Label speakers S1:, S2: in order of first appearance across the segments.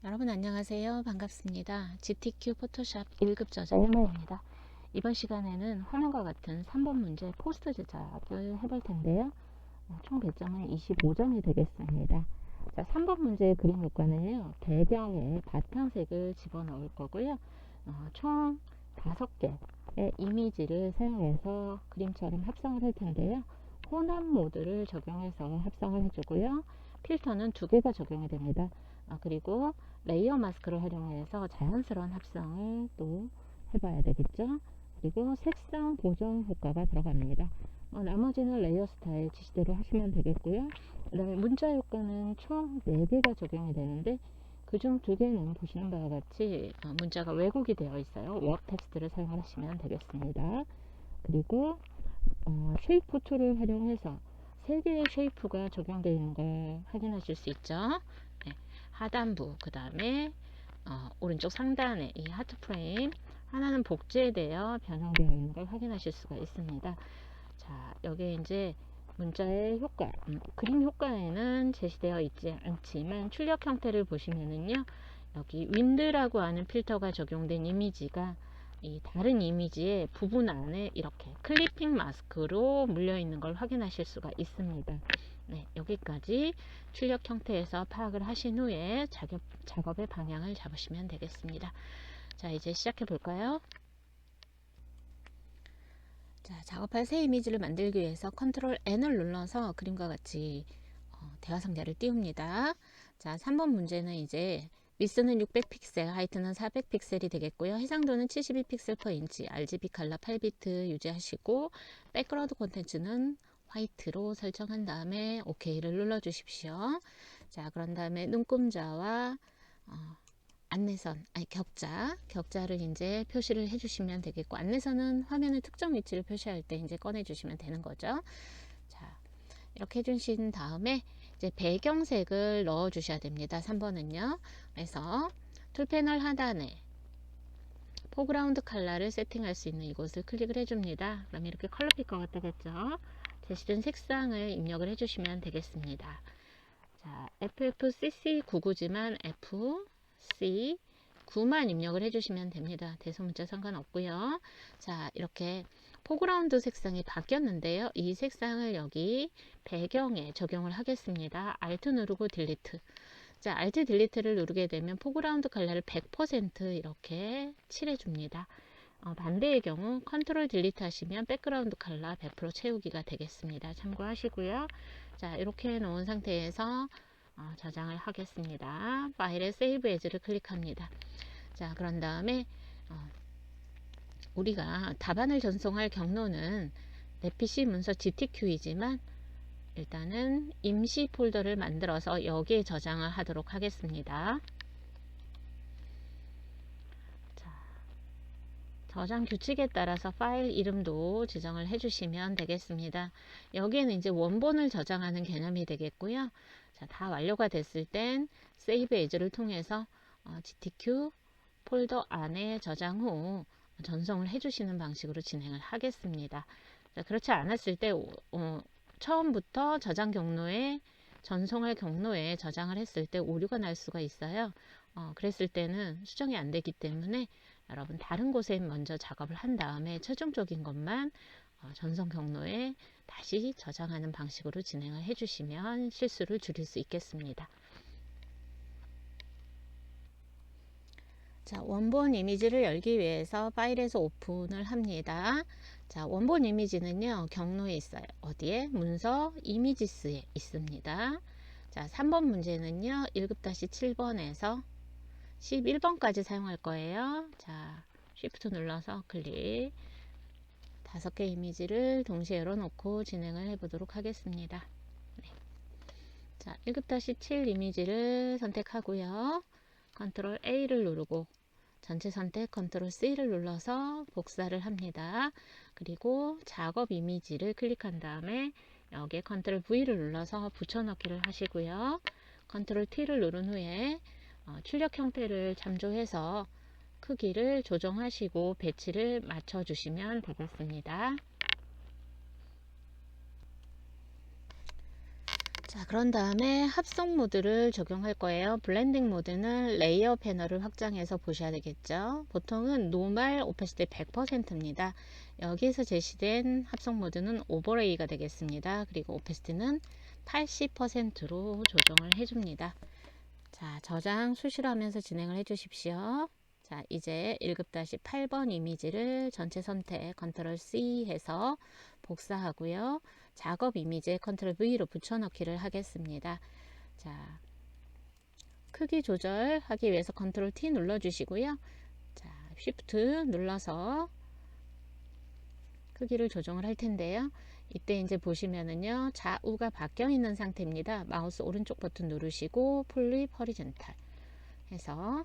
S1: 여러분 안녕하세요. 반갑습니다. GTQ 포토샵 1급 저자 일마입니다. 이번 시간에는 화면과 같은 3번 문제 포스터 제작을 해볼 텐데요. 총 배점은 25점이 되겠습니다. 자, 3번 문제의 그림 효과는요. 배경에 바탕색을 집어넣을 거고요. 총 5개의 이미지를 사용해서 그림처럼 합성을 할 텐데요. 혼합 모드를 적용해서 합성을 해주고요. 필터는 2개가 적용이 됩니다. 그리고 레이어 마스크를 활용해서 자연스러운 합성을 또 해봐야 되겠죠. 그리고 색상 보정 효과가 들어갑니다. 나머지는 레이어 스타일 지시대로 하시면 되겠고요. 그 다음에 문자 효과는 총 4개가 적용이 되는데 그중 2개는 보시는 바와 같이 문자가 왜곡이 되어 있어요. 워 텍스트를 사용을 하시면 되겠습니다. 그리고 쉐이프 툴을 활용해서 3개의 쉐이프가 적용되어 있는 걸 확인하실 수 있죠. 네, 하단부, 그 다음에 오른쪽 상단에 이 하트 프레임 하나는 복제되어 변형되어 있는 걸 확인하실 수가 있습니다. 자, 여기에 이제 문자의 효과, 그림 효과에는 제시되어 있지 않지만 출력 형태를 보시면은요, 여기 윈드라고 하는 필터가 적용된 이미지가 이 다른 이미지의 부분 안에 이렇게 클리핑 마스크로 물려 있는 걸 확인하실 수가 있습니다. 네, 여기까지 출력 형태에서 파악을 하신 후에 작업의 방향을 잡으시면 되겠습니다. 자, 이제 시작해 볼까요? 자, 작업할 새 이미지를 만들기 위해서 컨트롤 N을 눌러서 그림과 같이 대화상자를 띄웁니다. 자, 3번 문제는 이제 위스는 600픽셀, 하이트는 400픽셀이 되겠고요. 해상도는 72픽셀 per 인치, RGB 컬러 8비트 유지하시고 백그라운드 콘텐츠는 화이트로 설정한 다음에 OK를 눌러 주십시오. 자, 그런 다음에 눈금자와 안내선, 격자를 이제 표시를 해주시면 되겠고, 안내선은 화면의 특정 위치를 표시할 때 이제 꺼내주시면 되는 거죠. 자, 이렇게 해주신 다음에 이제 배경색을 넣어 주셔야 됩니다. 3번은요. 그래서 툴 패널 하단에 포그라운드 컬러를 세팅할 수 있는 이곳을 클릭을 해줍니다. 그럼 이렇게 컬러 피커가 뜨겠죠. 제시된 색상을 입력을 해주시면 되겠습니다. 자, FFCC99지만 FC9만 입력을 해주시면 됩니다. 대소문자 상관없고요. 자, 이렇게 포그라운드 색상이 바뀌었는데요. 이 색상을 여기 배경에 적용을 하겠습니다. Alt 누르고 딜리트. 자, Alt 딜리트를 누르게 되면 포그라운드 컬러를 100% 이렇게 칠해줍니다. 반대의 경우 컨트롤 딜리트 하시면 백그라운드 컬러 100% 채우기가 되겠습니다. 참고하시고요. 자, 이렇게 해 놓은 상태에서 저장을 하겠습니다. 파일에 세이브 에즈를 클릭합니다. 자, 그런 다음에 우리가 답안을 전송할 경로는 내 PC 문서 GTQ이지만 일단은 임시 폴더를 만들어서 여기에 저장을 하도록 하겠습니다. 자, 저장 규칙에 따라서 파일 이름도 지정을 해주시면 되겠습니다. 여기에는 이제 원본을 저장하는 개념이 되겠고요. 자, 다 완료가 됐을 땐 세이브 에즈를 통해서 GTQ 폴더 안에 저장 후 전송을 해주시는 방식으로 진행을 하겠습니다. 자, 그렇지 않았을 때 처음부터 저장 경로에 전송할 경로에 저장을 했을 때 오류가 날 수가 있어요. 그랬을 때는 수정이 안 되기 때문에 여러분 다른 곳에 먼저 작업을 한 다음에 최종적인 것만 전송 경로에 다시 저장하는 방식으로 진행을 해주시면 실수를 줄일 수 있겠습니다. 자, 원본 이미지를 열기 위해서 파일에서 오픈을 합니다. 자, 원본 이미지는요, 경로에 있어요. 어디에? 문서 이미지스에 있습니다. 자, 3번 문제는요, 1급-7번에서 11번까지 사용할 거예요. 자, Shift 눌러서 클릭. 5개 이미지를 동시에 열어놓고 진행을 해보도록 하겠습니다. 네. 자, 1급-7 이미지를 선택하고요. 컨트롤 A를 누르고 전체 선택 컨트롤 C를 눌러서 복사를 합니다. 그리고 작업 이미지를 클릭한 다음에 여기에 컨트롤 V를 눌러서 붙여넣기를 하시고요. 컨트롤 T를 누른 후에 출력 형태를 참조해서 크기를 조정하시고 배치를 맞춰 주시면 되겠습니다. 자, 그런 다음에 합성 모드를 적용할 거예요. 블렌딩 모드는 레이어 패널을 확장해서 보셔야 되겠죠. 보통은 노멀 오파시티 100%입니다. 여기서 제시된 합성 모드는 오버레이가 되겠습니다. 그리고 오파시티는 80%로 조정을 해줍니다. 자, 저장 수시로 하면서 진행을 해 주십시오. 자, 이제 1급-8번 이미지를 전체 선택 컨트롤 C 해서 복사하고요. 작업 이미지에 컨트롤 V로 붙여넣기를 하겠습니다. 자, 크기 조절하기 위해서 컨트롤 T 눌러주시고요. 자, Shift 눌러서 크기를 조정을 할 텐데요. 이때 이제 보시면은요, 좌우가 바뀌어 있는 상태입니다. 마우스 오른쪽 버튼 누르시고 플립 허리젠탈 해서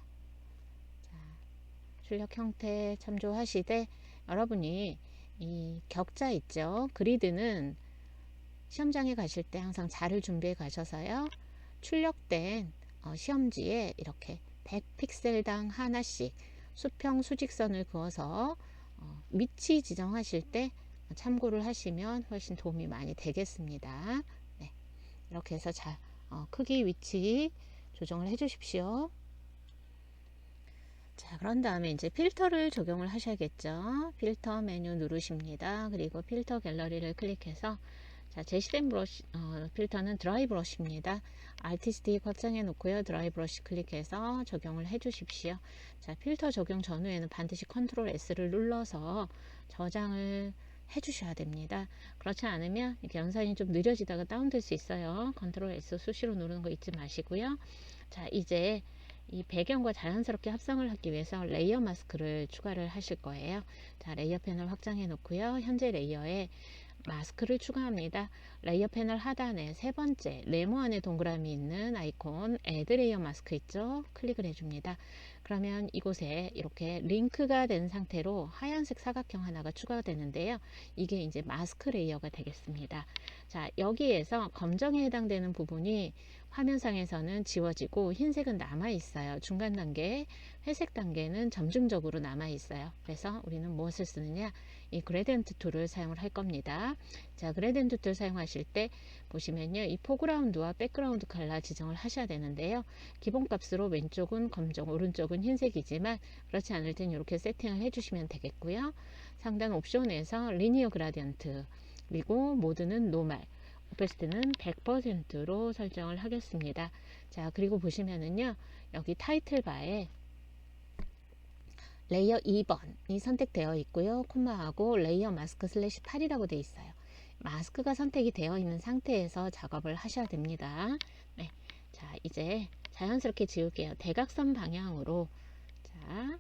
S1: 출력 형태 참조하시되, 여러분이 이 격자 있죠, 그리드는 시험장에 가실 때 항상 자를 준비해 가셔서요, 출력된 시험지에 이렇게 100픽셀당 하나씩 수평 수직선을 그어서 위치 지정하실 때 참고를 하시면 훨씬 도움이 많이 되겠습니다. 네, 이렇게 해서 크기 위치 조정을 해 주십시오. 자, 그런 다음에 이제 필터를 적용을 하셔야겠죠. 필터 메뉴 누르십니다. 그리고 필터 갤러리를 클릭해서, 자, 제시된 브러쉬, 필터는 드라이 브러쉬입니다. 아티스틱 확장해 놓고요. 드라이 브러쉬 클릭해서 적용을 해 주십시오. 자, 필터 적용 전후에는 반드시 컨트롤 S를 눌러서 저장을 해 주셔야 됩니다. 그렇지 않으면 이렇게 연산이 좀 느려지다가 다운될 수 있어요. 컨트롤 S 수시로 누르는 거 잊지 마시고요. 자, 이제 이 배경과 자연스럽게 합성을 하기 위해서 레이어 마스크를 추가를 하실 거예요. 자, 레이어 패널 확장해 놓고요. 현재 레이어에 마스크를 추가합니다. 레이어 패널 하단에 세 번째 네모 안에 동그라미 있는 아이콘 애드 레이어 마스크 있죠? 클릭을 해줍니다. 그러면 이곳에 이렇게 링크가 된 상태로 하얀색 사각형 하나가 추가되는데요. 이게 이제 마스크 레이어가 되겠습니다. 자, 여기에서 검정에 해당되는 부분이 화면상에서는 지워지고 흰색은 남아 있어요. 중간 단계, 회색 단계는 점증적으로 남아 있어요. 그래서 우리는 무엇을 쓰느냐? 이 그레디언트 툴을 사용을 할 겁니다. 자, 그레디언트 툴 사용하실 때 보시면요, 이 포그라운드와 백그라운드 컬러 지정을 하셔야 되는데요. 기본값으로 왼쪽은 검정, 오른쪽은 흰색이지만 그렇지 않을 땐 이렇게 세팅을 해주시면 되겠고요. 상단 옵션에서 리니어 그라디언트, 그리고 모드는 노멀, 오파시티는 100%로 설정을 하겠습니다. 자, 그리고 보시면은요, 여기 타이틀 바에 레이어 2번이 선택되어 있고요. 콤마하고 레이어 마스크 슬래시 8이라고 되어 있어요. 마스크가 선택이 되어 있는 상태에서 작업을 하셔야 됩니다. 네. 자, 이제 자연스럽게 지울게요. 대각선 방향으로 자,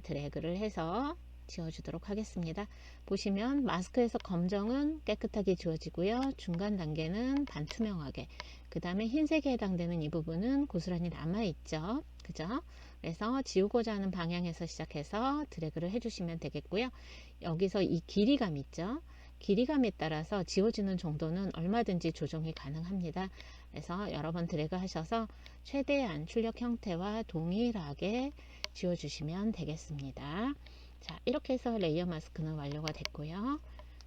S1: 드래그를 해서 지워주도록 하겠습니다. 보시면 마스크에서 검정은 깨끗하게 지워지고요. 중간 단계는 반투명하게, 그 다음에 흰색에 해당되는 이 부분은 고스란히 남아있죠. 그죠? 그래서 지우고자 하는 방향에서 시작해서 드래그를 해주시면 되겠고요. 여기서 이 길이감 있죠? 길이감에 따라서 지워지는 정도는 얼마든지 조정이 가능합니다. 그래서 여러 번 드래그 하셔서 최대한 출력 형태와 동일하게 지워주시면 되겠습니다. 자, 이렇게 해서 레이어 마스크는 완료가 됐고요.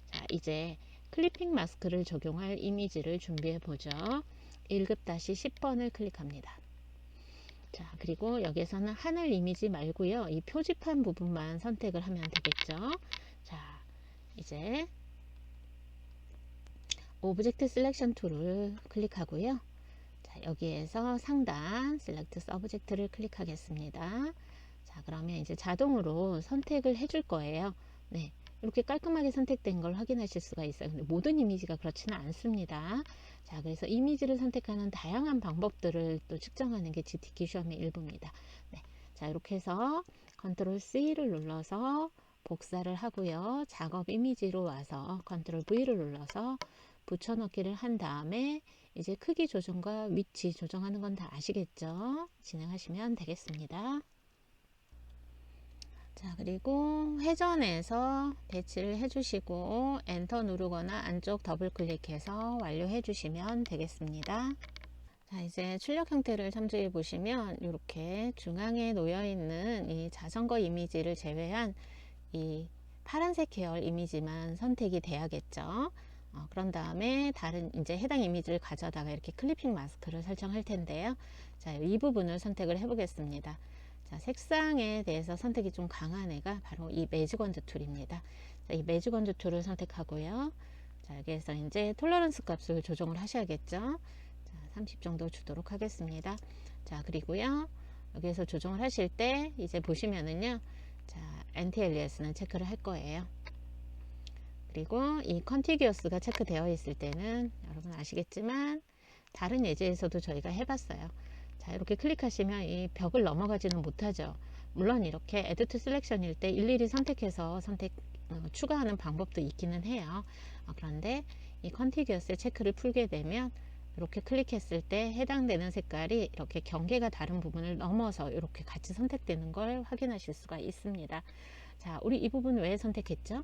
S1: 자, 이제 클리핑 마스크를 적용할 이미지를 준비해 보죠. 1급-10번을 클릭합니다. 자, 그리고 여기에서는 하늘 이미지 말고요, 이 표지판 부분만 선택을 하면 되겠죠. 자, 이제 오브젝트 셀렉션 툴을 클릭하고요. 자, 여기에서 상단 셀렉트 서브젝트를 클릭하겠습니다. 자, 그러면 이제 자동으로 선택을 해줄 거예요. 네, 이렇게 깔끔하게 선택된 걸 확인하실 수가 있어요. 근데 모든 이미지가 그렇지는 않습니다. 자, 그래서 이미지를 선택하는 다양한 방법들을 또 측정하는 게 GTK 시험의 일부입니다. 네, 자, 이렇게 해서 컨트롤 C를 눌러서 복사를 하고요. 작업 이미지로 와서 컨트롤 V를 눌러서 붙여넣기를 한 다음에 이제 크기 조정과 위치 조정하는 건 다 아시겠죠? 진행하시면 되겠습니다. 자, 그리고 회전해서 배치를 해주시고 엔터 누르거나 안쪽 더블 클릭해서 완료해 주시면 되겠습니다. 자, 이제 출력 형태를 참조해 보시면 이렇게 중앙에 놓여 있는 이 자전거 이미지를 제외한 이 파란색 계열 이미지만 선택이 돼야겠죠. 그런 다음에 다른 이제 해당 이미지를 가져다가 이렇게 클리핑 마스크를 설정할 텐데요. 자, 이 부분을 선택을 해 보겠습니다. 자, 색상에 대해서 선택이 좀 강한 애가 바로 이 매직 원드 툴입니다. 자, 이 매직 원드 툴을 선택하고요. 자, 여기에서 이제 톨러런스 값을 조정을 하셔야겠죠. 자, 30 정도 주도록 하겠습니다. 자, 그리고요. 여기에서 조정을 하실 때 이제 보시면은요. 자, 엔티 엘리어스는 체크를 할 거예요. 그리고 이 컨티기어스가 체크되어 있을 때는 여러분 아시겠지만 다른 예제에서도 저희가 해봤어요. 자, 이렇게 클릭하시면 이 벽을 넘어가지는 못하죠. 물론 이렇게 Add to Selection일 때 일일이 선택해서 추가하는 방법도 있기는 해요. 그런데 이 컨티기어스의 체크를 풀게 되면 이렇게 클릭했을 때 해당되는 색깔이 이렇게 경계가 다른 부분을 넘어서 이렇게 같이 선택되는 걸 확인하실 수가 있습니다. 자, 우리 이 부분 왜 선택했죠?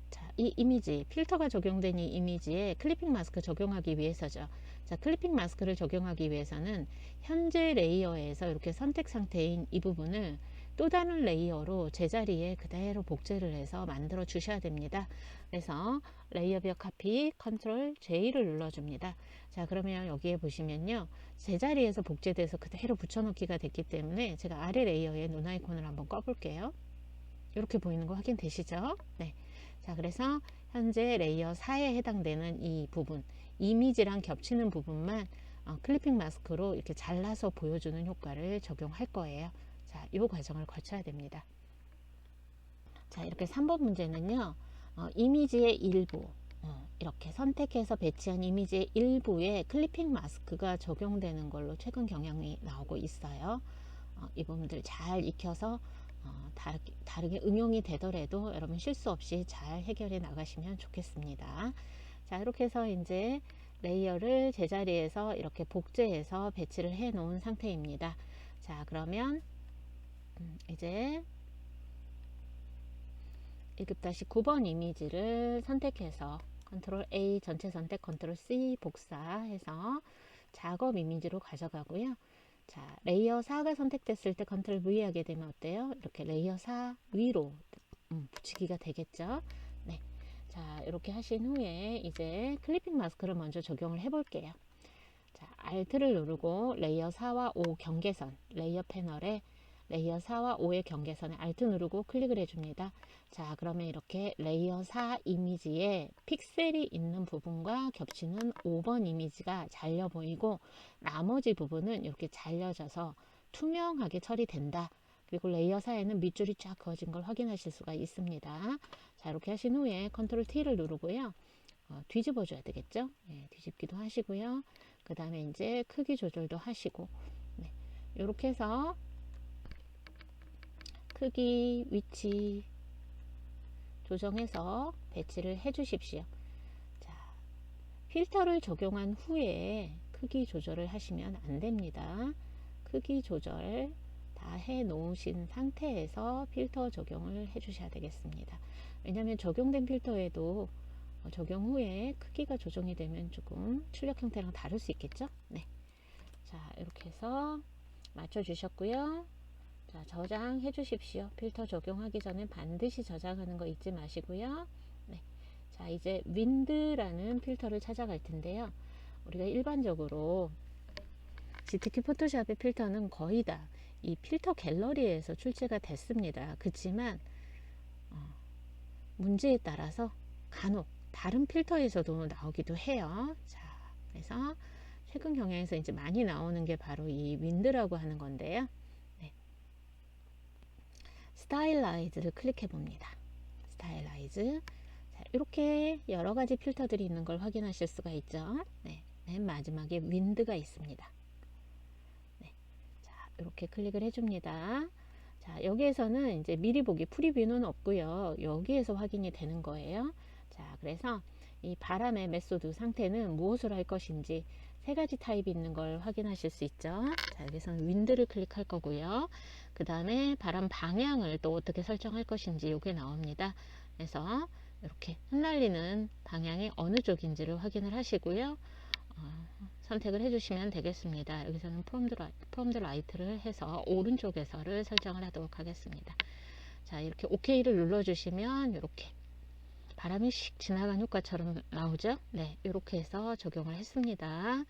S1: 자, 이 이미지, 필터가 적용된 이 이미지에 클리핑 마스크 적용하기 위해서죠. 자, 클리핑 마스크를 적용하기 위해서는 현재 레이어에서 이렇게 선택 상태인 이 부분을 또 다른 레이어로 제자리에 그대로 복제를 해서 만들어 주셔야 됩니다. 그래서 레이어 벽 카피 컨트롤 J를 눌러줍니다. 자, 그러면 여기에 보시면요. 제자리에서 복제돼서 그대로 붙여넣기가 됐기 때문에 제가 아래 레이어에 눈 아이콘을 한번 꺼볼게요. 이렇게 보이는 거 확인되시죠? 네. 자, 그래서 현재 레이어 4에 해당되는 이 부분, 이미지랑 겹치는 부분만 클리핑 마스크로 이렇게 잘라서 보여주는 효과를 적용할 거예요. 자, 이 과정을 거쳐야 됩니다. 자, 이렇게 3번 문제는요. 이미지의 일부, 이렇게 선택해서 배치한 이미지의 일부에 클리핑 마스크가 적용되는 걸로 최근 경향이 나오고 있어요. 이 부분들 잘 익혀서 다르게 응용이 되더라도 여러분 실수 없이 잘 해결해 나가시면 좋겠습니다. 자, 이렇게 해서 이제 레이어를 제자리에서 이렇게 복제해서 배치를 해 놓은 상태입니다. 자, 그러면 이제 1급-9번 이미지를 선택해서 컨트롤 A 전체 선택, 컨트롤 C 복사해서 작업 이미지로 가져가고요. 자, 레이어 4가 선택됐을 때 컨트롤 V 하게 되면 어때요? 이렇게 레이어 4 위로 붙이기가 되겠죠. 네. 자, 이렇게 하신 후에 이제 클리핑 마스크를 먼저 적용을 해 볼게요. 자, Alt를 누르고 레이어 4와 5 경계선, 레이어 패널에 레이어 4와 5의 경계선에 Alt 누르고 클릭을 해줍니다. 자, 그러면 이렇게 레이어 4 이미지에 픽셀이 있는 부분과 겹치는 5번 이미지가 잘려 보이고 나머지 부분은 이렇게 잘려져서 투명하게 처리된다. 그리고 레이어 4에는 밑줄이 쫙 그어진 걸 확인하실 수가 있습니다. 자, 이렇게 하신 후에 컨트롤 T를 누르고요. 뒤집어 줘야 되겠죠. 네, 뒤집기도 하시고요. 그 다음에 이제 크기 조절도 하시고, 네, 이렇게 해서 크기, 위치 조정해서 배치를 해 주십시오. 자, 필터를 적용한 후에 크기 조절을 하시면 안 됩니다. 크기 조절 다 해 놓으신 상태에서 필터 적용을 해 주셔야 되겠습니다. 왜냐하면 적용된 필터에도 적용 후에 크기가 조정이 되면 조금 출력 형태랑 다를 수 있겠죠. 네. 자, 이렇게 해서 맞춰 주셨고요. 자, 저장해 주십시오. 필터 적용하기 전에 반드시 저장하는 거 잊지 마시고요. 네. 자, 이제 윈드라는 필터를 찾아갈 텐데요. 우리가 일반적으로 GTK 포토샵의 필터는 거의 다 이 필터 갤러리에서 출제가 됐습니다. 그렇지만 문제에 따라서 간혹 다른 필터에서도 나오기도 해요. 자, 그래서 최근 경향에서 이제 많이 나오는 게 바로 이 윈드라고 하는 건데요. 네. 스타일라이즈를 클릭해 봅니다. 스타일라이즈. 자, 이렇게 여러 가지 필터들이 있는 걸 확인하실 수가 있죠. 네. 맨 마지막에 윈드가 있습니다. 네. 자, 이렇게 클릭을 해줍니다. 자, 여기에서는 이제 미리 보기 프리뷰는 없고요. 여기에서 확인이 되는 거예요. 자, 그래서 이 바람의 메소드 상태는 무엇으로 할 것인지 세 가지 타입이 있는 걸 확인하실 수 있죠. 자, 여기서는 윈드를 클릭할 거고요. 그 다음에 바람 방향을 또 어떻게 설정할 것인지 이게 나옵니다. 그래서 이렇게 흩날리는 방향이 어느 쪽인지를 확인을 하시고요. 선택을 해주시면 되겠습니다. 여기서는 프롬드 라이트를 해서 오른쪽에서를 설정을 하도록 하겠습니다. 자, 이렇게 OK를 눌러주시면 이렇게 바람이 씩 지나간 효과처럼 나오죠. 네, 이렇게 해서 적용을 했습니다.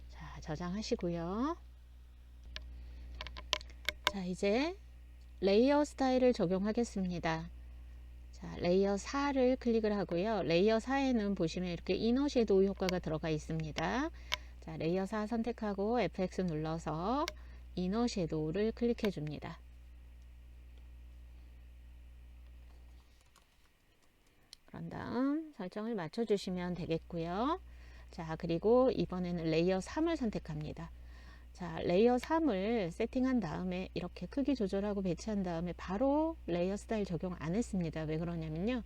S1: 자, 저장하시고요. 자, 이제 레이어 스타일을 적용하겠습니다. 자, 레이어 4를 클릭을 하고요. 레이어 4에는 보시면 이렇게 이너 섀도우 효과가 들어가 있습니다. 자, 레이어 4 선택하고 FX 눌러서 이너 섀도우를 클릭해 줍니다. 그런 다음 설정을 맞춰 주시면 되겠고요. 자, 그리고 이번에는 레이어 3을 선택합니다. 자, 레이어 3을 세팅한 다음에 이렇게 크기 조절하고 배치한 다음에 바로 레이어 스타일 적용 안 했습니다. 왜 그러냐면요,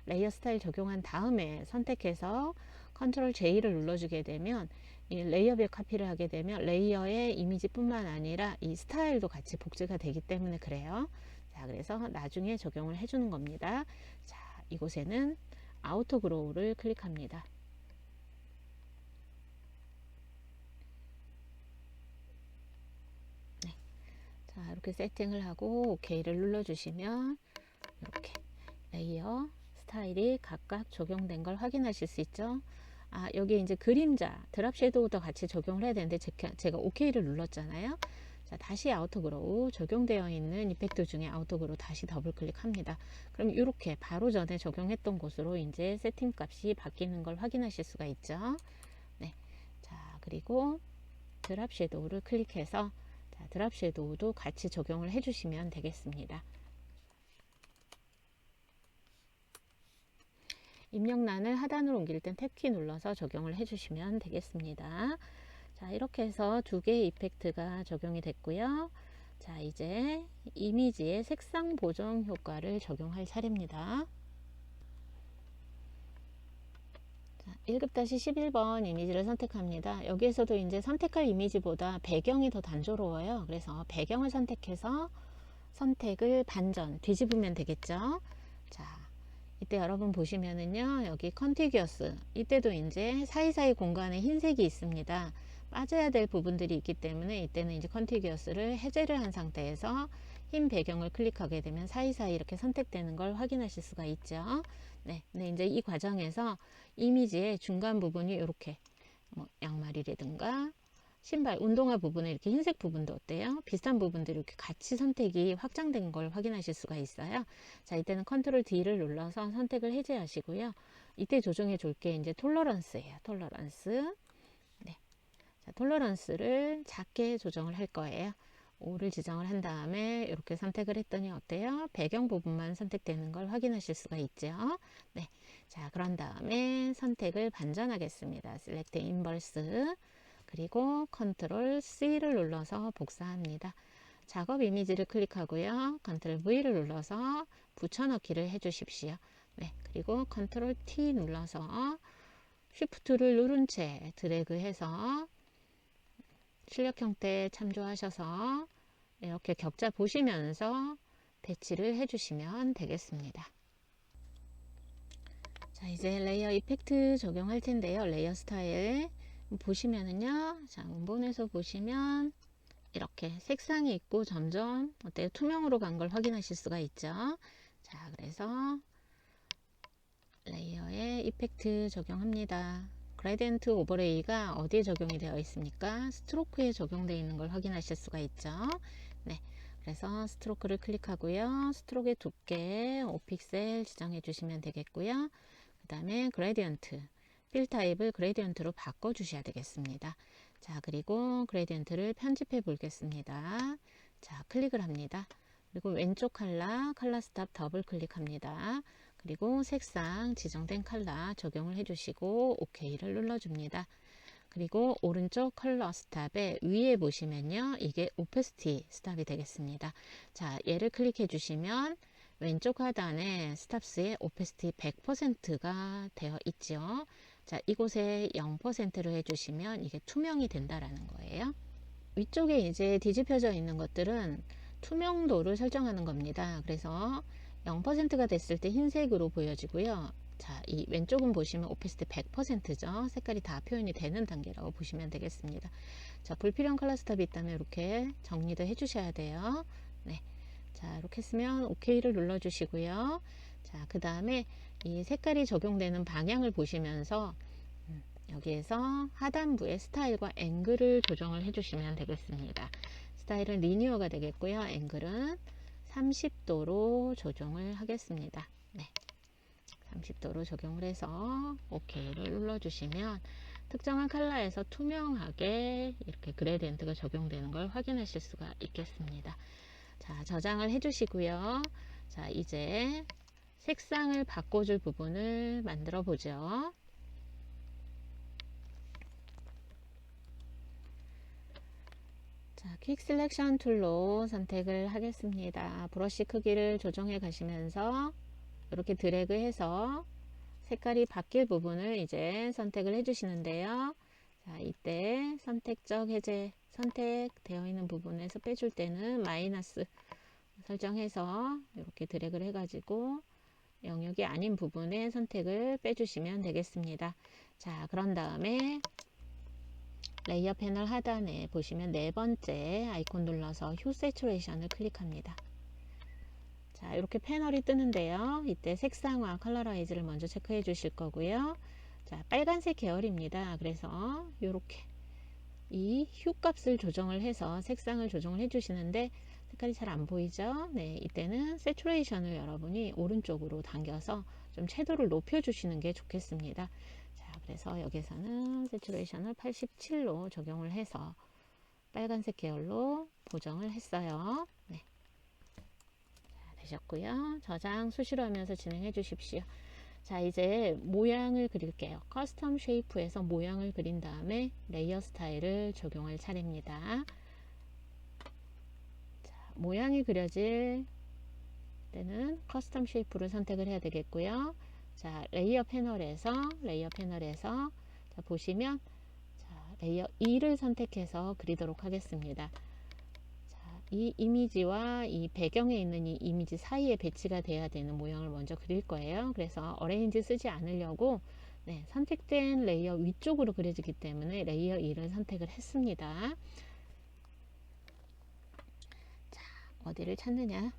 S1: 레이어 스타일 적용한 다음에 선택해서 컨트롤 J를 눌러주게 되면 이 레이어별 카피를 하게 되면 레이어의 이미지뿐만 아니라 이 스타일도 같이 복제가 되기 때문에 그래요. 자, 그래서 나중에 적용을 해주는 겁니다. 자, 이곳에는 아우터 그로우를 클릭합니다. 네. 자, 이렇게 세팅을 하고 OK를 눌러주시면 이렇게 레이어 스타일이 각각 적용된 걸 확인하실 수 있죠. 아, 여기 이제 그림자 드랍 섀도우도 같이 적용을 해야 되는데 제가 OK를 눌렀잖아요. 자, 다시 아우터 그로우 적용되어 있는 이펙트 중에 아우터 그로우 다시 더블 클릭합니다. 그럼 이렇게 바로 전에 적용했던 곳으로 이제 세팅 값이 바뀌는 걸 확인하실 수가 있죠. 네. 자, 그리고 드랍 섀도우를 클릭해서 자, 드랍 섀도우도 같이 적용을 해주시면 되겠습니다. 입력란을 하단으로 옮길 땐 탭키 눌러서 적용을 해주시면 되겠습니다. 자, 이렇게 해서 두 개의 이펙트가 적용이 됐고요. 자, 이제 이미지의 색상 보정 효과를 적용할 차례입니다. 자, 1급-11번 이미지를 선택합니다. 여기에서도 이제 선택할 이미지보다 배경이 더 단조로워요. 그래서 배경을 선택해서 선택을 반전 뒤집으면 되겠죠. 자, 이때 여러분 보시면은요, 여기 컨티규어스, 이때도 이제 사이사이 공간에 흰색이 있습니다. 빠져야 될 부분들이 있기 때문에 이때는 이제 컨티규어스를 해제를 한 상태에서 흰 배경을 클릭하게 되면 사이사이 이렇게 선택되는 걸 확인하실 수가 있죠. 네, 근데 이제 이 과정에서 이미지의 중간 부분이 이렇게 뭐 양말이라든가 신발, 운동화 부분에 이렇게 흰색 부분도 어때요? 비슷한 부분들이 이렇게 같이 선택이 확장된 걸 확인하실 수가 있어요. 자, 이때는 컨트롤 D를 눌러서 선택을 해제하시고요. 이때 조정해 줄 게 이제 톨러런스예요. 톨러런스. 네. 자, 톨러런스를 작게 조정을 할 거예요. 5를 지정을 한 다음에 이렇게 선택을 했더니 어때요? 배경 부분만 선택되는 걸 확인하실 수가 있죠. 네. 자, 그런 다음에 선택을 반전하겠습니다. Select Inverse. 그리고 컨트롤 C를 눌러서 복사합니다. 작업 이미지를 클릭하고요. 컨트롤 V를 눌러서 붙여넣기를 해주십시오. 네, 그리고 컨트롤 T 눌러서 쉬프트를 누른 채 드래그해서 출력 형태 참조하셔서 이렇게 격자 보시면서 배치를 해주시면 되겠습니다. 자, 이제 레이어 이펙트 적용할 텐데요. 레이어 스타일 보시면은요, 자, 원본에서 보시면 이렇게 색상이 있고 점점 어때요? 투명으로 간 걸 확인하실 수가 있죠. 자, 그래서 레이어에 이펙트 적용합니다. 그레디언트 오버레이가 어디에 적용이 되어 있습니까? 스트로크에 적용되어 있는 걸 확인하실 수가 있죠. 네, 그래서 스트로크를 클릭하고요. 스트로크의 두께 5픽셀 지정해 주시면 되겠고요. 그 다음에 그레디언트 필 타입을 그레디언트로 바꿔 주셔야 되겠습니다. 자, 그리고 그레디언트를 편집해 보겠습니다. 자, 클릭을 합니다. 그리고 왼쪽 컬러 스탑 더블 클릭합니다. 그리고 색상 지정된 컬러 적용을 해주시고 OK를 눌러줍니다. 그리고 오른쪽 컬러 스탑에 위에 보시면요, 이게 오페시티 스탑이 되겠습니다. 자, 얘를 클릭해 주시면 왼쪽 하단에 스탑스에 오페시티 100%가 되어 있죠. 자, 이곳에 0%를 해주시면 이게 투명이 된다라는 거예요. 위쪽에 이제 뒤집혀져 있는 것들은 투명도를 설정하는 겁니다. 그래서 0%가 됐을 때 흰색으로 보여지고요. 자, 이 왼쪽은 보시면 오페시티 100%죠. 색깔이 다 표현이 되는 단계라고 보시면 되겠습니다. 자, 불필요한 컬러 스탑이 있다면 이렇게 정리도 해주셔야 돼요. 네. 자, 이렇게 했으면 OK를 눌러주시고요. 자, 그 다음에 이 색깔이 적용되는 방향을 보시면서 여기에서 하단부의 스타일과 앵글을 조정을 해주시면 되겠습니다. 스타일은 리니어가 되겠고요. 앵글은 30도로 조정을 하겠습니다. 네, 30도로 적용을 해서 OK를 눌러주시면 특정한 컬러에서 투명하게 이렇게 그레디언트가 적용되는 걸 확인하실 수가 있겠습니다. 자, 저장을 해주시고요. 자, 이제 색상을 바꿔줄 부분을 만들어 보죠. 자, 퀵 셀렉션 툴로 선택을 하겠습니다. 브러쉬 크기를 조정해 가시면서 이렇게 드래그해서 색깔이 바뀔 부분을 이제 선택을 해 주시는데요. 자, 이때 선택적 해제 선택되어 있는 부분에서 빼줄 때는 마이너스 설정해서 이렇게 드래그를 해 가지고 영역이 아닌 부분에 선택을 빼주시면 되겠습니다. 자, 그런 다음에 레이어 패널 하단에 보시면 네 번째 아이콘 눌러서 휴 세츄레이션을 클릭합니다. 자, 이렇게 패널이 뜨는데요. 이때 색상화 컬러라이즈를 먼저 체크해 주실 거고요. 자, 빨간색 계열입니다. 그래서 이렇게 이 휴 값을 조정을 해서 색상을 조정을 해 주시는데 색깔이 잘 안 보이죠? 네, 이때는 세츄레이션을 여러분이 오른쪽으로 당겨서 좀 채도를 높여 주시는 게 좋겠습니다. 자, 그래서 여기서는 세츄레이션을 87로 적용을 해서 빨간색 계열로 보정을 했어요. 네. 자, 되셨고요. 저장 수시로 하면서 진행해 주십시오. 자, 이제 모양을 그릴게요. 커스텀 쉐이프에서 모양을 그린 다음에 레이어 스타일을 적용할 차례입니다. 자, 모양이 그려질 때는 커스텀 쉐이프를 선택을 해야 되겠고요. 자, 레이어 패널에서 자, 보시면 자, 레이어 2를 선택해서 그리도록 하겠습니다. 자, 이 이미지와 이 배경에 있는 이 이미지 사이에 배치가 돼야 되는 모양을 먼저 그릴 거예요. 그래서 어레인지 쓰지 않으려고 네, 선택된 레이어 위쪽으로 그려지기 때문에 레이어 2를 선택을 했습니다. 자, 어디를 찾느냐?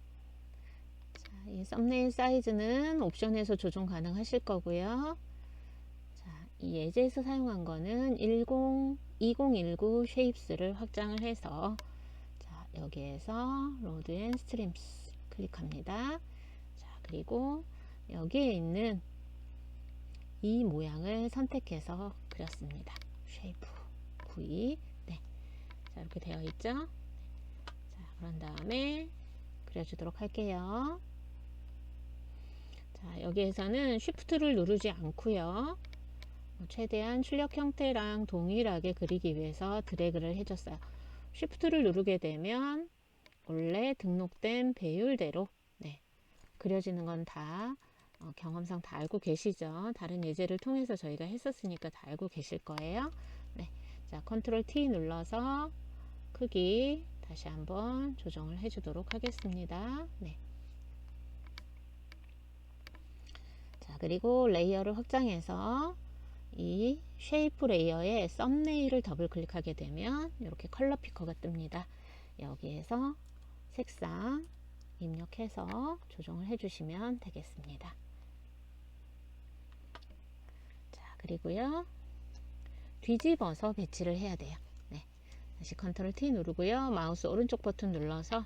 S1: 이 썸네일 사이즈는 옵션에서 조정 가능하실 거고요. 자, 이 예제에서 사용한 거는 2019 쉐입스를 확장을 해서 자, 여기에서 로드 앤 스트림스 클릭합니다. 자, 그리고 여기에 있는 이 모양을 선택해서 그렸습니다. 쉐이프 V. 네. 자, 이렇게 되어 있죠. 자, 그런 다음에 그려주도록 할게요. 자, 여기에서는 쉬프트를 누르지 않고요. 최대한 출력 형태랑 동일하게 그리기 위해서 드래그를 해줬어요. 쉬프트를 누르게 되면 원래 등록된 배율대로 네, 그려지는 건 다 경험상 다 알고 계시죠. 다른 예제를 통해서 저희가 했었으니까 다 알고 계실 거예요. 네, 자, 컨트롤 T 눌러서 크기 다시 한번 조정을 해주도록 하겠습니다. 네. 자, 그리고 레이어를 확장해서 이 쉐이프 레이어에 썸네일을 더블 클릭하게 되면 이렇게 컬러 피커가 뜹니다. 여기에서 색상 입력해서 조정을 해주시면 되겠습니다. 자, 그리고요 뒤집어서 배치를 해야 돼요. 네, 다시 컨트롤 T 누르고요 마우스 오른쪽 버튼 눌러서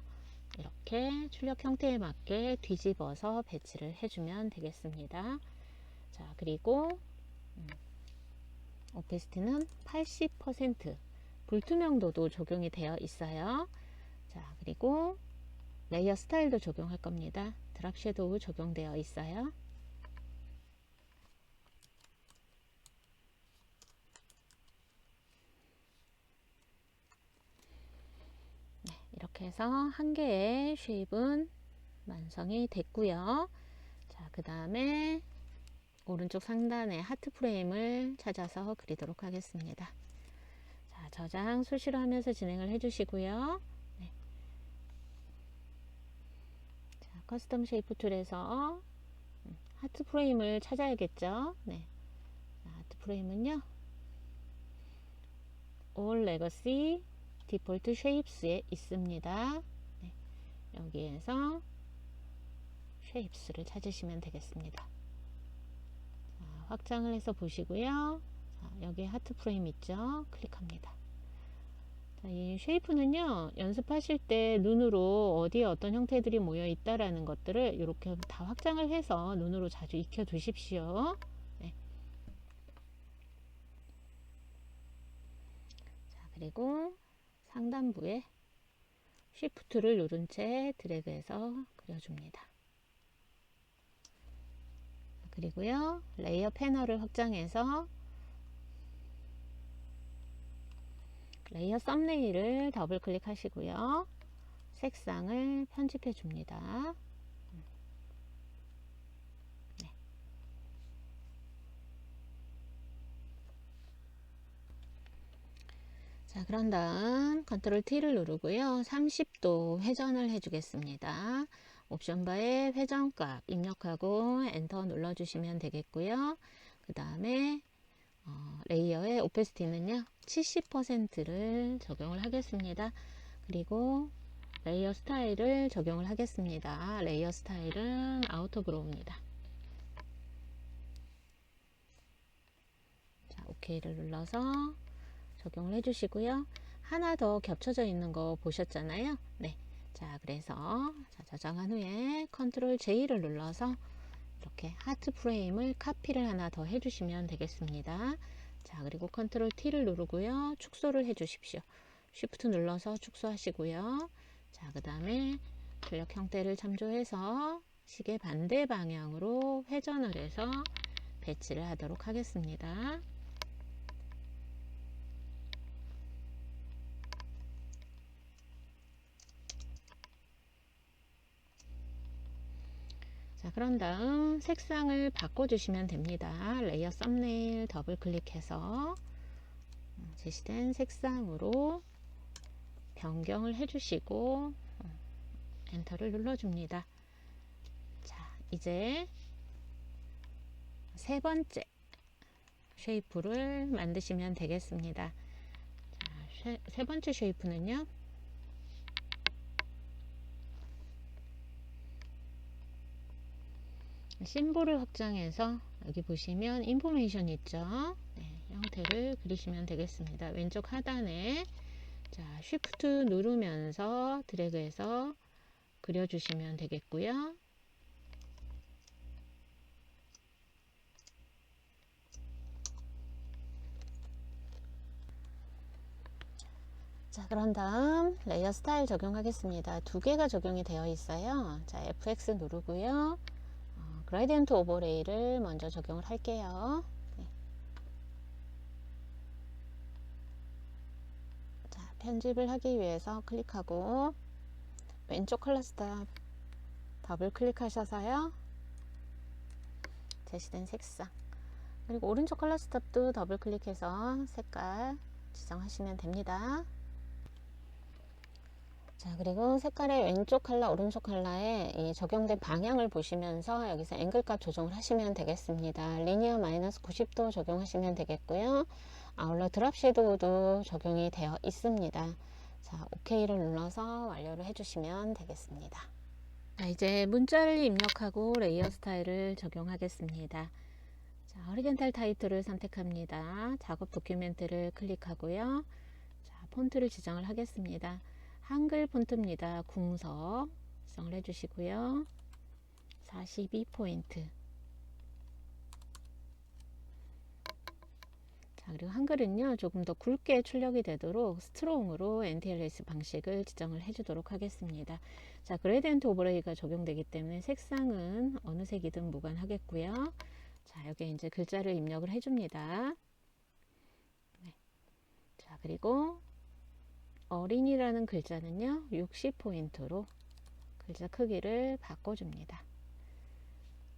S1: 이렇게 출력 형태에 맞게 뒤집어서 배치를 해주면 되겠습니다. 자, 그리고 오페시티는 80% 불투명도도 적용이 되어 있어요. 자, 그리고 레이어 스타일도 적용할 겁니다. 드랍 섀도우 적용되어 있어요. 네, 이렇게 해서 한 개의 쉐입은 완성이 됐고요. 자, 그 다음에 오른쪽 상단에 하트 프레임을 찾아서 그리도록 하겠습니다. 자, 저장 수시로 하면서 진행을 해주시고요. 네. 자, 커스텀 쉐이프 툴에서 하트 프레임을 찾아야겠죠. 네. 자, 하트 프레임은요, All Legacy Default Shapes에 있습니다. 네. 여기에서 쉐입스를 찾으시면 되겠습니다. 자, 확장을 해서 보시고요. 자, 여기 하트 프레임 있죠? 클릭합니다. 자, 이 쉐이프는요, 연습하실 때 눈으로 어디에 어떤 형태들이 모여 있다라는 것들을 이렇게 다 확장을 해서 눈으로 자주 익혀 두십시오. 네. 자, 그리고 상단부에 쉬프트를 누른 채 드래그해서 그려줍니다. 그리고요, 레이어 패널을 확장해서 레이어 썸네일을 더블 클릭하시고요. 색상을 편집해 줍니다. 네. 자, 그런 다음 컨트롤 T를 누르고요. 30도 회전을 해주겠습니다. 옵션 바에 회전값 입력하고 엔터 눌러주시면 되겠고요. 그 다음에 레이어의 오페시티는요 70%를 적용을 하겠습니다. 그리고 레이어 스타일을 적용을 하겠습니다. 레이어 스타일은 아우터 브로우입니다. 자, OK를 눌러서 적용을 해주시고요. 하나 더 겹쳐져 있는 거 보셨잖아요. 네. 자, 그래서 저장한 후에 컨트롤 J를 눌러서 이렇게 하트 프레임을 카피를 하나 더 해주시면 되겠습니다. 자, 그리고 컨트롤 T를 누르고요. 축소를 해주십시오. 쉬프트 눌러서 축소하시고요. 자, 그 다음에 출력 형태를 참조해서 시계 반대 방향으로 회전을 해서 배치를 하도록 하겠습니다. 자, 그런 다음 색상을 바꿔주시면 됩니다. 레이어 썸네일 더블 클릭해서 제시된 색상으로 변경을 해주시고 엔터를 눌러줍니다. 자, 이제 세 번째 쉐이프를 만드시면 되겠습니다. 자, 세 번째 쉐이프는요. 심볼을 확장해서 여기 보시면 인포메이션 있죠. 네, 형태를 그리시면 되겠습니다. 왼쪽 하단에 자, 쉬프트 누르면서 드래그해서 그려주시면 되겠고요. 자, 그런 다음 레이어 스타일 적용하겠습니다. 두 개가 적용이 되어 있어요. 자, FX 누르고요. 그라디언트 오버레이를 먼저 적용을 할게요. 네. 자, 편집을 하기 위해서 클릭하고 왼쪽 클러스터 더블 클릭하셔서요. 제시된 색상 그리고 오른쪽 클러스톱도 더블 클릭해서 색깔 지정하시면 됩니다. 자, 그리고 색깔의 왼쪽 컬러, 오른쪽 컬러에 이 적용된 방향을 보시면서 여기서 앵글 값 조정을 하시면 되겠습니다. 리니어 마이너스 90도 적용하시면 되겠고요. 아울러 드랍 섀도우도 적용이 되어 있습니다. 자, OK를 눌러서 완료를 해주시면 되겠습니다. 자, 이제 문자를 입력하고 레이어 스타일을 적용하겠습니다. 자, 호리젠탈 타이틀을 선택합니다. 작업 도큐멘트를 클릭하고요. 자, 폰트를 지정을 하겠습니다. 한글 폰트입니다. 궁서 지정을 해주시고요. 42포인트. 자, 그리고 한글은요 조금 더 굵게 출력이 되도록 스트롱으로 NTLS 방식을 지정을 해주도록 하겠습니다. 자, 그레디언트 오버레이가 적용되기 때문에 색상은 어느 색이든 무관하겠고요. 자, 여기에 이제 글자를 입력을 해줍니다. 네. 자, 그리고 어린이라는 글자는요 60포인트로 글자 크기를 바꿔줍니다.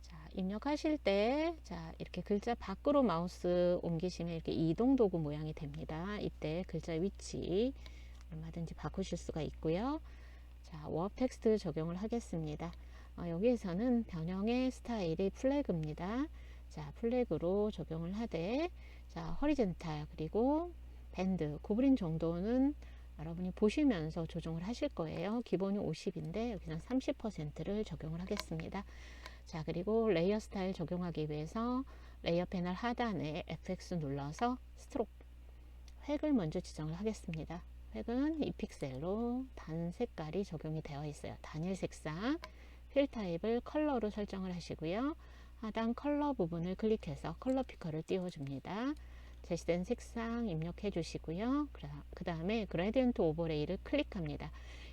S1: 자, 입력하실 때 자, 이렇게 글자 밖으로 마우스 옮기시면 이렇게 이동 도구 모양이 됩니다. 이때 글자 위치 얼마든지 바꾸실 수가 있고요. 자, 워프 텍스트 적용을 하겠습니다. 여기에서는 변형의 스타일이 플래그입니다. 자, 플래그로 적용을 하되 자, 허리젠탈 그리고 밴드 구부린 정도는 여러분이 보시면서 조정을 하실 거예요. 기본이 50인데 여기서 30%를 적용을 하겠습니다. 자, 그리고 레이어 스타일 적용하기 위해서 레이어 패널 하단에 FX 눌러서 스트로크 획을 먼저 지정을 하겠습니다. 획은 2픽셀로 단 색깔이 적용이 되어 있어요. 단일 색상. 필 타입을 컬러로 설정을 하시고요. 하단 컬러 부분을 클릭해서 컬러 피커를 띄워줍니다. 제시된 색상 입력해 주시고요. 그 다음에 그레디언트 오버레이를 클릭합니다.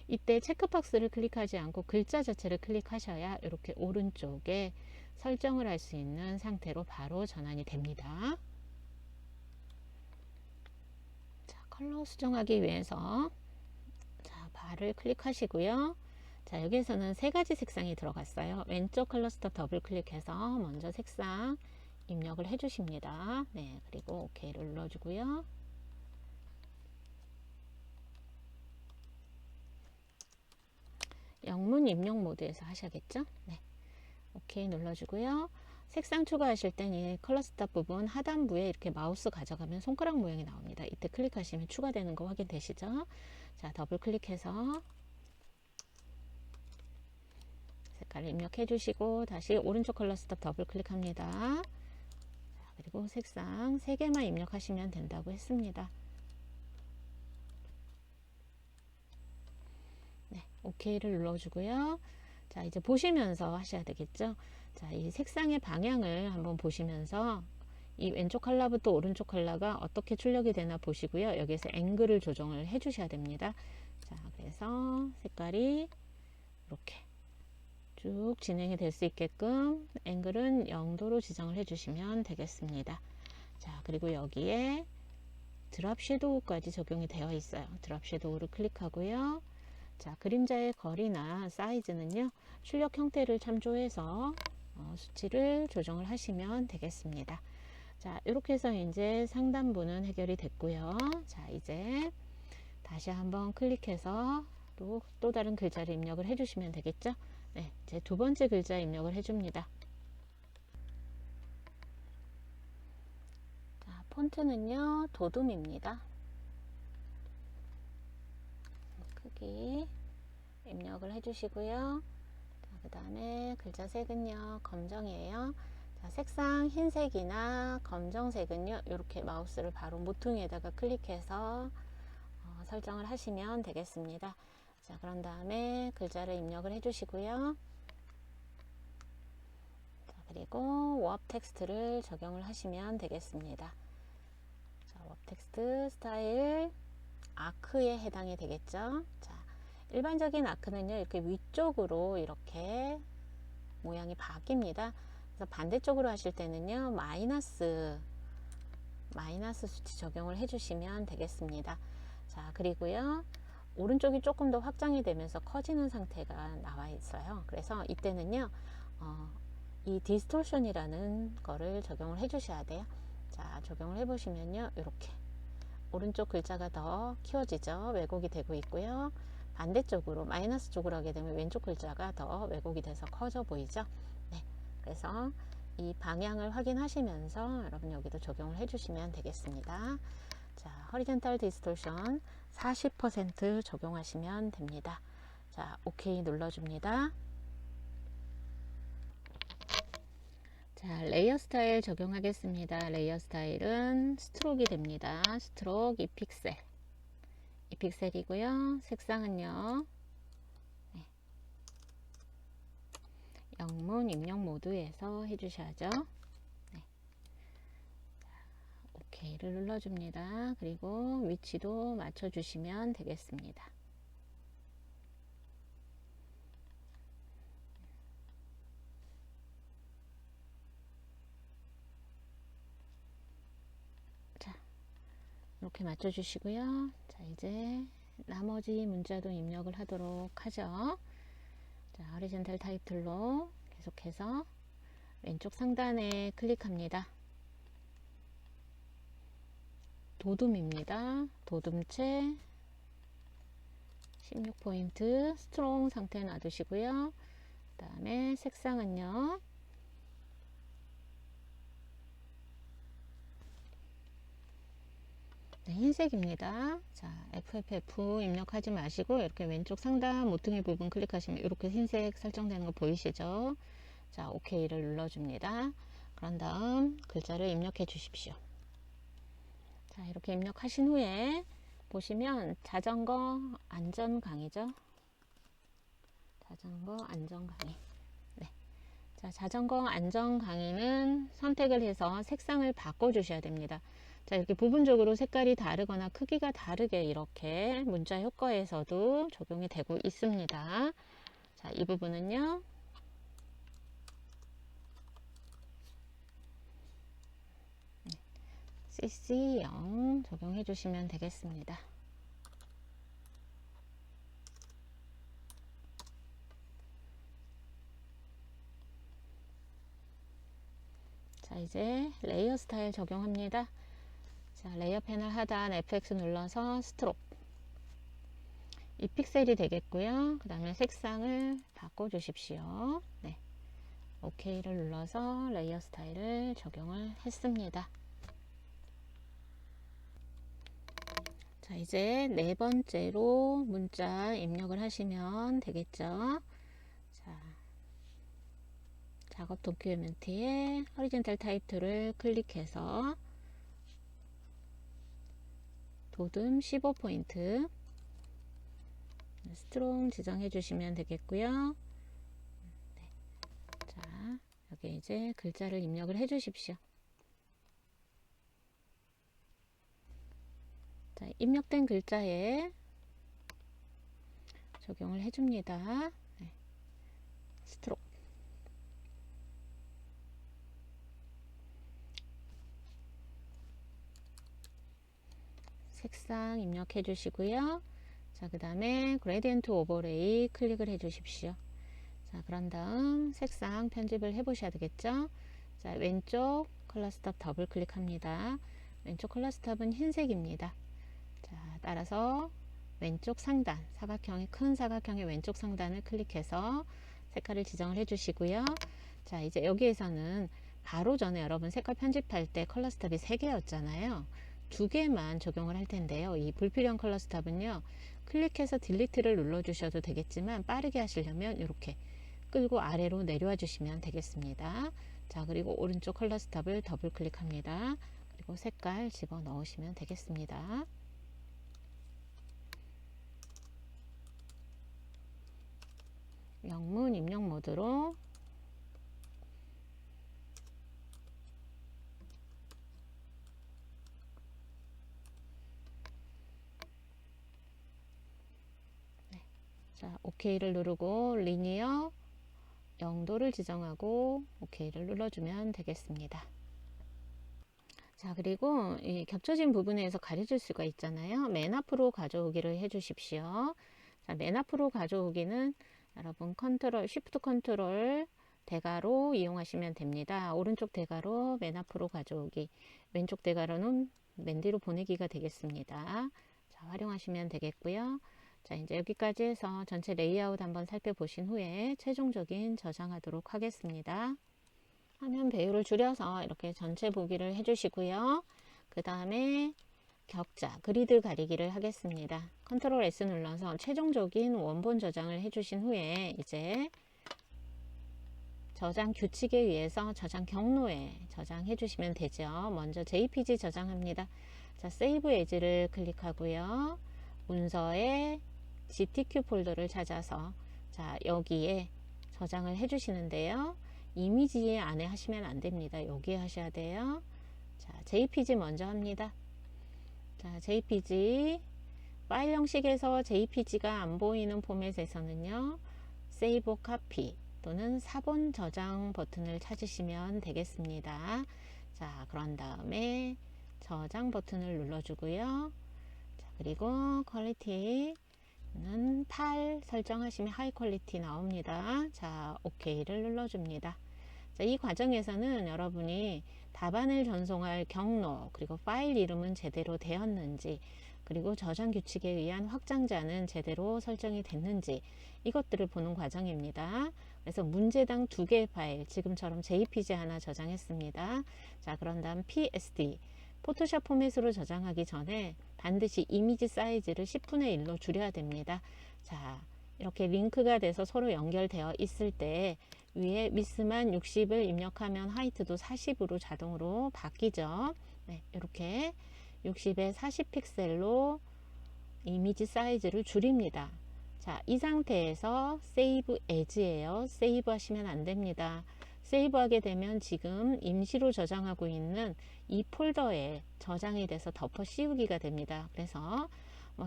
S1: 이때 체크박스를 클릭하지 않고 글자 자체를 클릭하셔야 이렇게 오른쪽에 설정을 할 수 있는 상태로 바로 전환이 됩니다. 자, 컬러 수정하기 위해서 자, 바를 클릭하시고요. 자, 여기에서는 세 가지 색상이 들어갔어요. 왼쪽 컬러 스톱 더블 클릭해서 먼저 색상 입력을 해 주십니다. 네, 그리고 OK를 눌러주고요. 영문 입력 모드에서 하셔야겠죠? 네, OK 눌러주고요. 색상 추가하실 땐 이 컬러 스탑 부분 하단부에 이렇게 마우스 가져가면 손가락 모양이 나옵니다. 이때 클릭하시면 추가되는 거 확인되시죠? 자, 더블 클릭해서 색깔을 입력해 주시고 다시 오른쪽 컬러 스탑 더블 클릭합니다. 자, 그리고 색상 3개만 입력하시면 된다고 했습니다. 네, OK를 눌러주고요. 자, 이제 보시면서 하셔야 되겠죠. 자, 이 색상의 방향을 한번 보시면서 이 왼쪽 컬러부터 오른쪽 컬러가 어떻게 출력이 되나 보시고요. 여기서 앵글을 조정을 해 주셔야 됩니다. 자, 그래서 색깔이 이렇게 쭉 진행이 될 수 있게끔 앵글은 0도로 지정을 해 주시면 되겠습니다. 자, 그리고 여기에 드랍 섀도우까지 적용이 되어 있어요. 드랍 섀도우를 클릭하고요. 자, 그림자의 거리나 사이즈는요, 출력 형태를 참조해서 수치를 조정을 하시면 되겠습니다. 자, 이렇게 해서 이제 상단부는 해결이 됐고요. 자, 이제 다시 한번 클릭해서 또 다른 글자를 입력을 해주시면 되겠죠. 네, 이제 두 번째 글자 입력을 해줍니다. 자, 폰트는요, 도둠입니다. 크기 입력을 해주시고요. 그 다음에 글자 색은요, 검정이에요. 자, 색상 흰색이나 검정색은요, 이렇게 마우스를 바로 모퉁이에다가 클릭해서 설정을 하시면 되겠습니다. 자, 그런 다음에 글자를 입력을 해주시고요. 자, 그리고 워업 텍스트를 적용을 하시면 되겠습니다. 자, 워업 텍스트 스타일 아크에 해당이 되겠죠. 자, 일반적인 아크는요, 이렇게 위쪽으로 이렇게 모양이 바뀝니다. 그래서 반대쪽으로 하실 때는요, 마이너스 수치 적용을 해주시면 되겠습니다. 자, 그리고요, 오른쪽이 조금 더 확장이 되면서 커지는 상태가 나와 있어요. 그래서 이때는요, 이 디스토션이라는 거를 적용을 해주셔야 돼요. 자, 적용을 해보시면요, 이렇게 오른쪽 글자가 더 키워지죠. 왜곡이 되고 있고요. 반대쪽으로 마이너스 쪽으로 하게 되면 왼쪽 글자가 더 왜곡이 돼서 커져 보이죠. 네, 그래서 이 방향을 확인하시면서 여러분 여기도 적용을 해주시면 되겠습니다. 자, 허리젠탈 디스토션 40% 적용하시면 됩니다. 자, OK 눌러줍니다. 자, 레이어 스타일 적용하겠습니다. 레이어 스타일은 스트로크이 됩니다. 스트로크 2픽셀. 2픽셀이고요. 색상은요, 네, 영문 입력 모드에서 해주셔야죠. 네. OK를 눌러줍니다. 그리고 위치도 맞춰주시면 되겠습니다. 자, 이렇게 맞춰주시고요. 자, 이제 나머지 문자도 입력을 하도록 하죠. 자, 호리젠탈 타이틀로 계속해서 왼쪽 상단에 클릭합니다. 도둠입니다. 도둠체 16포인트 스트롱 상태 놔두시고요. 그 다음에 색상은요, 네, 흰색입니다. 자, FFF 입력하지 마시고 이렇게 왼쪽 상단 모퉁이 부분 클릭하시면 이렇게 흰색 설정되는 거 보이시죠? 자, OK를 눌러줍니다. 그런 다음 글자를 입력해 주십시오. 자, 이렇게 입력하신 후에 보시면 자전거 안전 강의죠. 자전거 안전 강의. 네. 자, 자전거 안전 강의는 선택을 해서 색상을 바꿔 주셔야 됩니다. 자, 이렇게 부분적으로 색깔이 다르거나 크기가 다르게 이렇게 문자 효과에서도 적용이 되고 있습니다. 자, 이 부분은요. CC0 적용해 주시면 되겠습니다. 자, 이제 레이어 스타일 적용합니다. 자, 레이어 패널 하단 FX 눌러서 스트록 2픽셀이 되겠고요. 그 다음에 색상을 바꿔 주십시오. 네. OK를 눌러서 레이어 스타일을 적용을 했습니다. 자, 이제 네 번째로 문자 입력을 하시면 되겠죠. 자, 작업 도큐멘트에 호리젠탈 타입 툴을 클릭해서 도듬 15포인트 스트롱 지정해 주시면 되겠고요. 네. 자, 여기 이제 글자를 입력을 해 주십시오. 자, 입력된 글자에 적용을 해줍니다. 네. 스트록 색상 입력해 주시고요. 자, 그 다음에 그레디언트 오버레이 클릭을 해 주십시오. 자, 그런 다음 색상 편집을 해 보셔야 되겠죠. 자, 왼쪽 컬러 스톱 더블 클릭합니다. 왼쪽 컬러 스톱은 흰색입니다. 자, 따라서 왼쪽 상단 사각형의 큰 사각형의 왼쪽 상단을 클릭해서 색깔을 지정을 해 주시고요. 자, 이제 여기에서는 바로 전에 여러분 색깔 편집할 때 컬러 스톱이 3개였잖아요. 2개만 적용을 할 텐데요. 이 불필요한 컬러 스톱은요. 클릭해서 딜리트를 눌러 주셔도 되겠지만 빠르게 하시려면 이렇게 끌고 아래로 내려와 주시면 되겠습니다. 자, 그리고 오른쪽 컬러 스톱을 더블 클릭합니다. 그리고 색깔 집어 넣으시면 되겠습니다. 영문 입력 모드로 네. 자, OK를 누르고 리니어 0도를 지정하고 OK를 눌러주면 되겠습니다. 자, 그리고 이 겹쳐진 부분에서 가려줄 수가 있잖아요. 맨 앞으로 가져오기를 해 주십시오. 자, 맨 앞으로 가져오기는 여러분 컨트롤 쉬프트 컨트롤 대가로 이용하시면 됩니다. 오른쪽 대가로 맨 앞으로 가져오기, 왼쪽 대가로는 맨 뒤로 보내기가 되겠습니다. 자, 활용하시면 되겠고요. 자, 이제 여기까지 해서 전체 레이아웃 한번 살펴보신 후에 최종적인 저장하도록 하겠습니다. 화면 배율을 줄여서 이렇게 전체 보기를 해주시고요. 그 다음에 격자, 그리드 가리기를 하겠습니다. 컨트롤 S 눌러서 최종적인 원본 저장을 해주신 후에 이제 저장 규칙에 의해서 저장 경로에 저장해 주시면 되죠. 먼저 JPG 저장합니다. 자, 세이브 에즈를 클릭하고요. 문서에 GTQ 폴더를 찾아서 자, 여기에 저장을 해 주시는데요. 이미지 안에 하시면 안 됩니다. 여기에 하셔야 돼요. 자, JPG 먼저 합니다. 자, JPG 파일 형식에서 JPG가 안 보이는 포맷에서는요. 세이브 카피 또는 사본 저장 버튼을 찾으시면 되겠습니다. 자, 그런 다음에 저장 버튼을 눌러주고요. 자, 그리고 퀄리티는 8 설정하시면 하이 퀄리티 나옵니다. 자, OK를 눌러줍니다. 자, 이 과정에서는 여러분이 답안을 전송할 경로 그리고 파일 이름은 제대로 되었는지 그리고 저장 규칙에 의한 확장자는 제대로 설정이 됐는지 이것들을 보는 과정입니다. 그래서 문제당 2개의 파일 지금처럼 JPG 하나 저장했습니다. 자, 그런 다음 PSD 포토샵 포맷으로 저장하기 전에 반드시 이미지 사이즈를 10분의 1로 줄여야 됩니다. 자, 이렇게 링크가 돼서 서로 연결되어 있을 때 위에 미스만 60을 입력하면 하이트도 40으로 자동으로 바뀌죠. 네, 이렇게 60에 40 픽셀로 이미지 사이즈를 줄입니다. 자, 이 상태에서 세이브 에즈예요. 세이브 하시면 안 됩니다. 세이브 하게 되면 지금 임시로 저장하고 있는 이 폴더에 저장이 돼서 덮어 씌우기가 됩니다. 그래서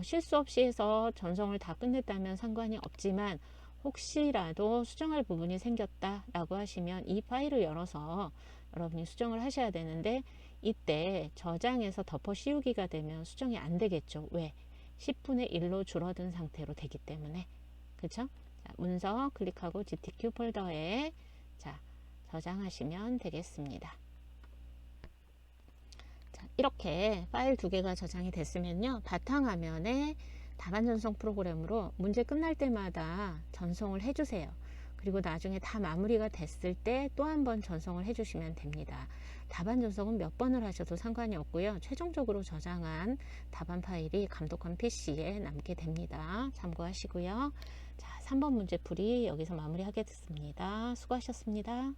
S1: 실수 없이 해서 전송을 다 끝냈다면 상관이 없지만 혹시라도 수정할 부분이 생겼다 라고 하시면 이 파일을 열어서 여러분이 수정을 하셔야 되는데, 이때 저장해서 덮어 씌우기가 되면 수정이 안 되겠죠. 왜? 10분의 1로 줄어든 상태로 되기 때문에. 그쵸? 자, 문서 클릭하고 GTQ 폴더에 자, 저장하시면 되겠습니다. 자, 이렇게 파일 두 개가 저장이 됐으면요, 바탕화면에 답안 전송 프로그램으로 문제 끝날 때마다 전송을 해주세요. 그리고 나중에 다 마무리가 됐을 때 또 한 번 전송을 해주시면 됩니다. 답안 전송은 몇 번을 하셔도 상관이 없고요. 최종적으로 저장한 답안 파일이 감독관 PC에 남게 됩니다. 참고하시고요. 자, 3번 문제 풀이 여기서 마무리하겠습니다. 수고하셨습니다.